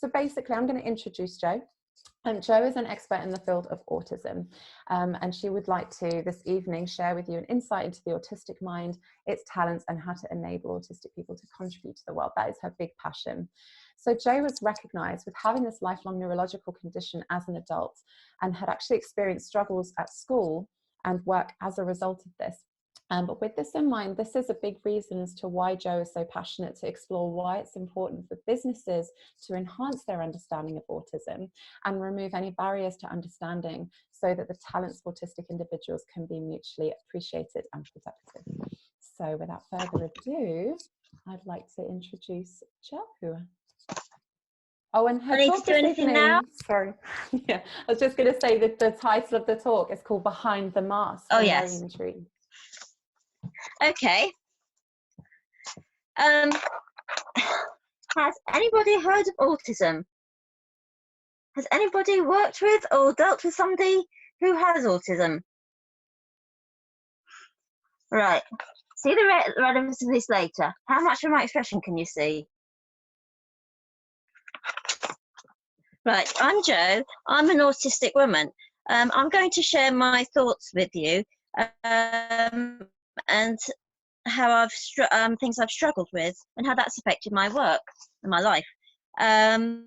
So basically, I'm going to introduce Jo. Jo is an expert in the field of autism, and she would like to, this evening, share with you an insight into the autistic mind, its talents, and how to enable autistic people to contribute to the world. That is her big passion. So Jo was recognised with having this lifelong neurological condition as an adult, and had actually experienced struggles at school and work as a result of this. But with this in mind, this is a big reason as to why Jo is so passionate to explore why it's important for businesses to enhance their understanding of autism and remove any barriers to understanding, so that the talents of autistic individuals can be mutually appreciated and protected. So without further ado, I'd like to introduce Jo. Oh, and her I need talk to do this anything evening, now? sorry, yeah, I was just going to say that the title of the talk is called Behind the Mask. Oh, I'm yes. very intrigued. Okay. Has anybody heard of autism? Has anybody worked with or dealt with somebody who has autism? Right. See the relevance of this later. How much of my expression can you see? Right, I'm Jo. I'm an autistic woman. I'm going to share my thoughts with you, and how things I've struggled with, and how that's affected my work and my life. And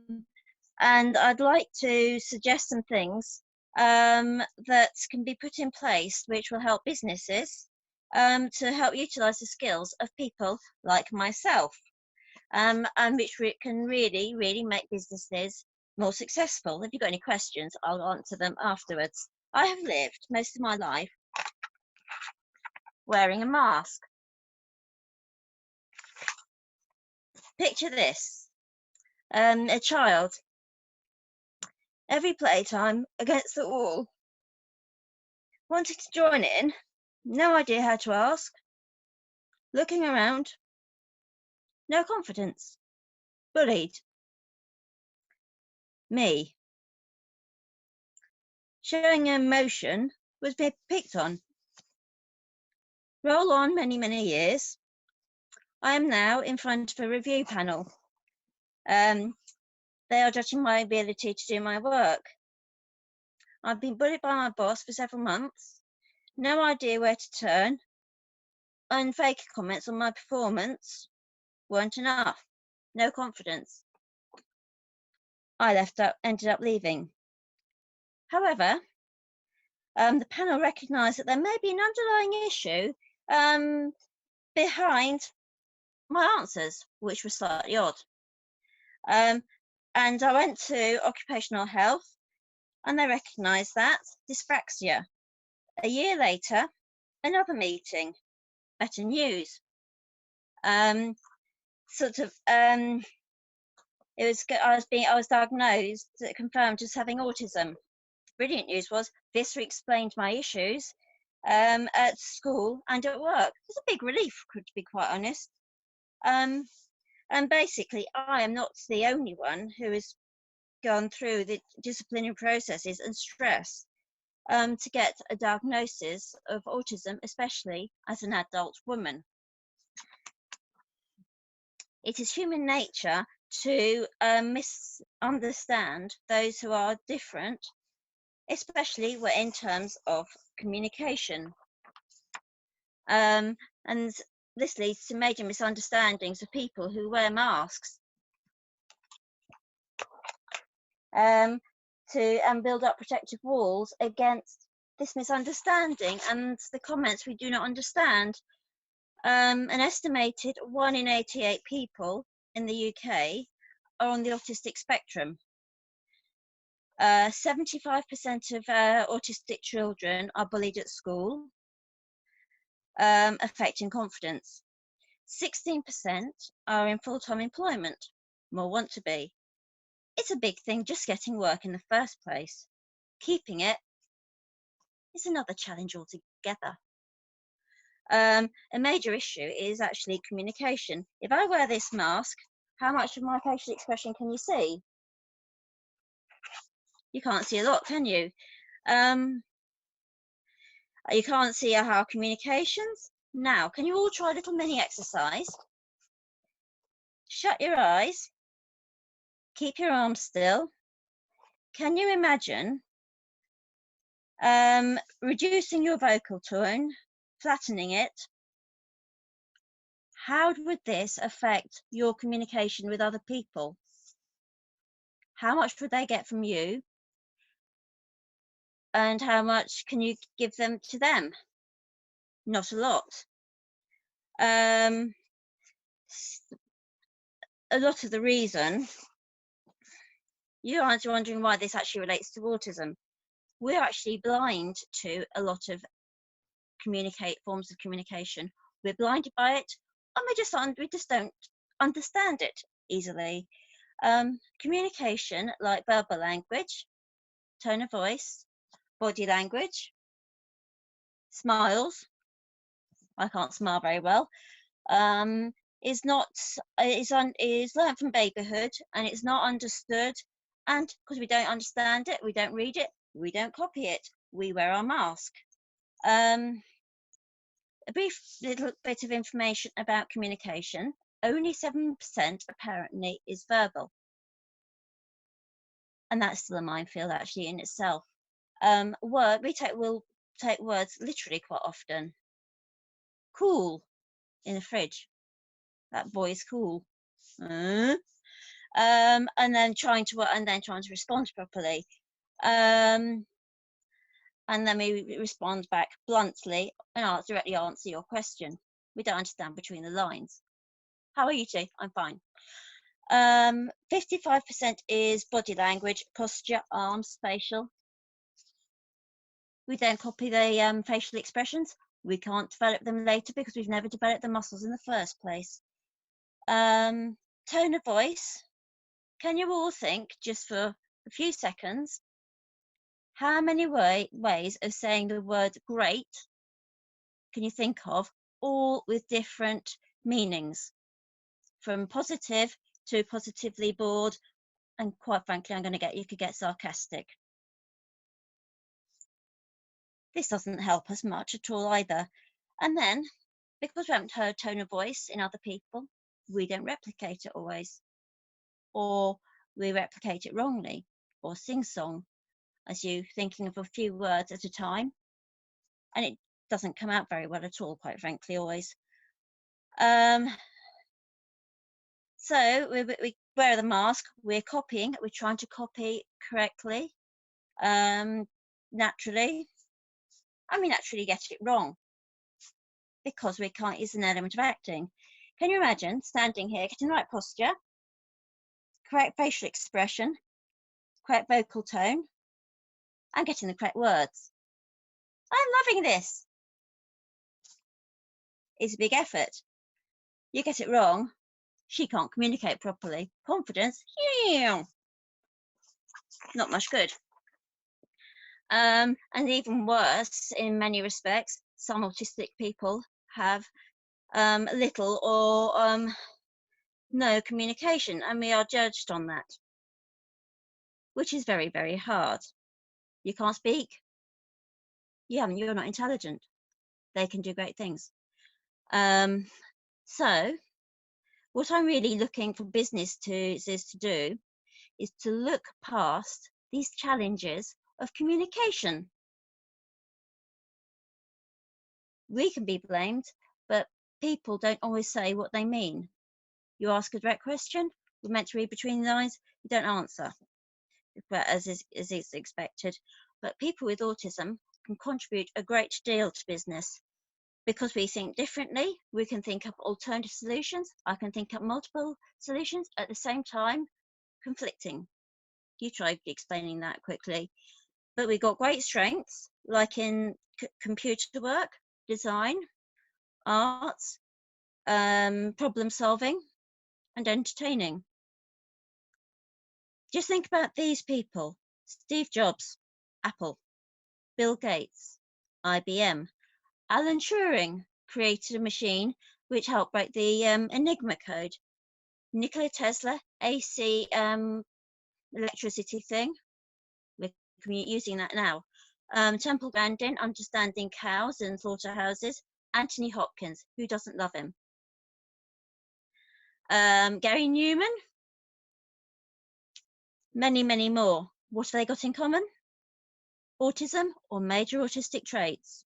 I'd like to suggest some things that can be put in place which will help businesses to help utilise the skills of people like myself, and which can really, really make businesses more successful. If you've got any questions, I'll answer them afterwards. I have lived most of my life wearing a mask. Picture this, a child, every playtime against the wall, wanting to join in, no idea how to ask, looking around, no confidence, bullied. Me. Showing emotion was picked on. Roll on many, many years. I am now in front of a review panel. They are judging my ability to do my work. I've been bullied by my boss for several months. No idea where to turn. And fake comments on my performance weren't enough. No confidence. I ended up leaving. However, the panel recognised that there may be an underlying issue behind my answers, which were slightly odd. And I went to occupational health, and they recognised that dyspraxia. A year later, another meeting, better news. I was diagnosed, confirmed as having autism. Brilliant news was this explained my issues at school and at work. It was a big relief, to be quite honest. And basically, I am not the only one who has gone through the disciplinary processes and stress to get a diagnosis of autism, especially as an adult woman. It is human nature to misunderstand those who are different, especially in terms of communication. And this leads to major misunderstandings of people who wear masks to build up protective walls against this misunderstanding and the comments we do not understand. An estimated 1 in 88 people in the UK are on the autistic spectrum. 75% of autistic children are bullied at school, affecting confidence. 16% are in full-time employment, more want to be. It's a big thing just getting work in the first place. Keeping it is another challenge altogether. A major issue is actually communication. If I wear this mask, how much of my facial expression can you see? You can't see a lot, can you? You can't see our communications. Now, can you all try a little mini exercise? Shut your eyes Keep your arms still. Can you imagine reducing your vocal tone, flattening it? How would this affect your communication with other people? How much would they get from you? And how much can you give them to them? Not a lot. A lot of the reason you aren't wondering why this actually relates to autism. We're actually blind to a lot of forms of communication. We're blinded by it, and we just don't understand it easily. Communication, like verbal language, tone of voice, body language, smiles. I can't smile very well. Is learned from babyhood, and it's not understood. And because we don't understand it, we don't read it, we don't copy it, we wear our mask. A brief little bit of information about communication. Only 7% apparently is verbal. And that's still a minefield actually in itself. We'll take words literally quite often. Cool in the fridge. That boy's cool. And then trying to respond properly. And then we respond back bluntly and directly answer your question. We don't understand between the lines. How are you today? I'm fine. 55% is body language, posture, arms, facial. We don't copy the facial expressions. We can't develop them later because we've never developed the muscles in the first place. Tone of voice. Can you all think, just for a few seconds, how many ways of saying the word great can you think of, all with different meanings? From positive to positively bored, and quite frankly, you could get sarcastic. This doesn't help us much at all either. And then, because we haven't heard tone of voice in other people, we don't replicate it always. Or we replicate it wrongly, or sing-song, as you thinking of a few words at a time. And it doesn't come out very well at all, quite frankly, always. So we wear the mask, we're copying, we're trying to copy correctly, naturally, and we naturally get it wrong because we can't use an element of acting. Can you imagine standing here, getting the right posture, correct facial expression, correct vocal tone, and getting the correct words? I'm loving this. It's a big effort. You get it wrong, she can't communicate properly. Confidence, not much good. And even worse, in many respects, some autistic people have little or no communication, and we are judged on that, which is very, very hard. You can't speak. You're not intelligent. They can do great things. So what I'm really looking for business to do is to look past these challenges of communication. We can be blamed, but people don't always say what they mean. You ask a direct question, we're meant to read between the lines, you don't answer, as is expected. But people with autism can contribute a great deal to business because we think differently. We can think up alternative solutions. I can think up multiple solutions at the same time, conflicting. You try explaining that quickly. But we've got great strengths, like in computer work, design, arts, problem solving, and entertaining. Just think about these people: Steve Jobs, Apple; Bill Gates, IBM; Alan Turing created a machine which helped break the Enigma code; Nikola Tesla, AC electricity thing, we're using that now; Temple Grandin, understanding cows and slaughterhouses; Anthony Hopkins, who doesn't love him; Gary Newman, many, many more. What have they got in common? Autism or major autistic traits.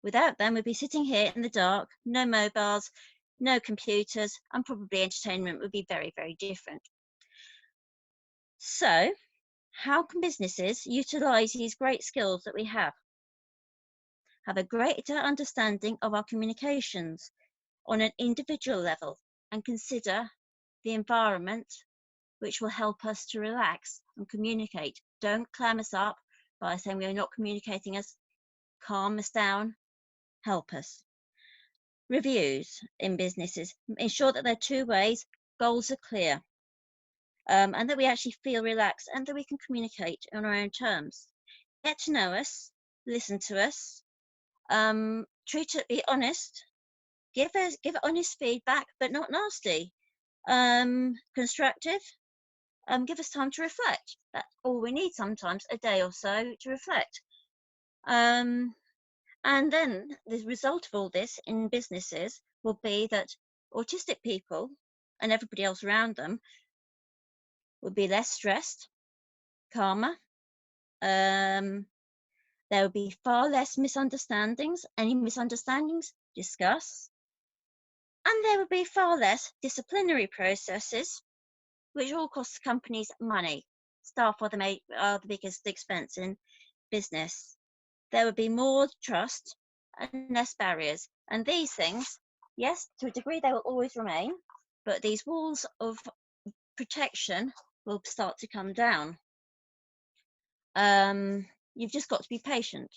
Without them, we'd be sitting here in the dark, no mobiles, no computers, and probably entertainment would be very, very different. So, how can businesses utilise these great skills that we have a greater understanding of our communications on an individual level, and consider the environment which will help us to relax and communicate? Don't clam us up by saying we are not communicating us. Calm us down, help us. Reviews in businesses. Ensure that there are two ways, goals are clear, and that we actually feel relaxed and that we can communicate on our own terms. Get to know us, listen to us, treat it, be honest, give honest feedback, but not nasty. Constructive, give us time to reflect. That's all we need sometimes, a day or so to reflect. And then the result of all this in businesses will be that autistic people and everybody else around them will be less stressed, calmer. There will be far less misunderstandings. Any misunderstandings, discuss. And there will be far less disciplinary processes, which all cost companies money. Staff are the biggest expense in business. There would be more trust and less barriers. And these things, yes, to a degree, they will always remain, but these walls of protection will start to come down. You've just got to be patient.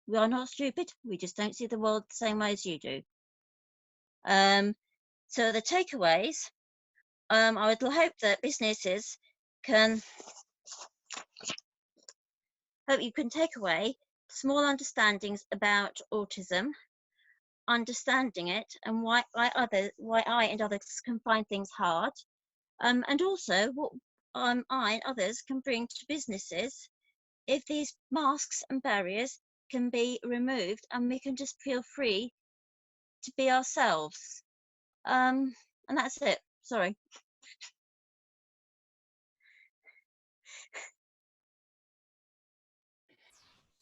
We are not stupid. We just don't see the world the same way as you do. So the takeaways, I would hope that businesses hope you can take away small understandings about autism, understanding it, and why I and others can find things hard, and also what I and others can bring to businesses if these masks and barriers can be removed and we can just feel free to be ourselves. And that's it. Sorry.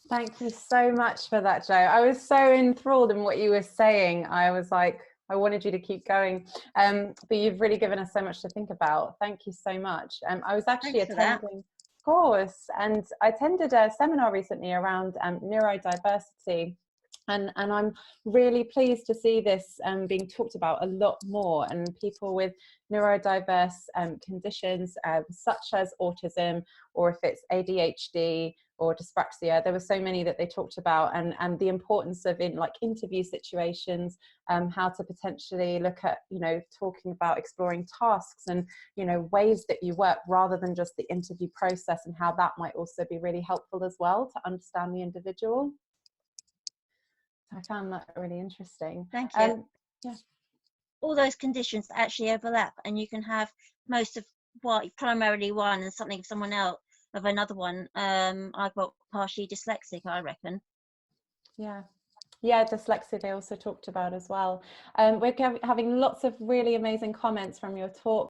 Thank you so much for that, Jo. I was so enthralled in what you were saying. I was like, I wanted you to keep going, but you've really given us so much to think about. Thank you so much. I was actually attending, of course, and I attended a seminar recently around neurodiversity. And I'm really pleased to see this being talked about a lot more, and people with neurodiverse conditions such as autism, or if it's ADHD or dyspraxia. There were so many that they talked about, and the importance of, in like interview situations, how to potentially look at, you know, talking about exploring tasks and, you know, ways that you work rather than just the interview process, and how that might also be really helpful as well to understand the individual. I found that really interesting. Thank you. Yeah. All those conditions actually overlap, and you can have most of primarily one and something of someone else of another one. I've got partially dyslexic, I reckon. Yeah. Yeah, dyslexia they also talked about as well. We're having lots of really amazing comments from your talk.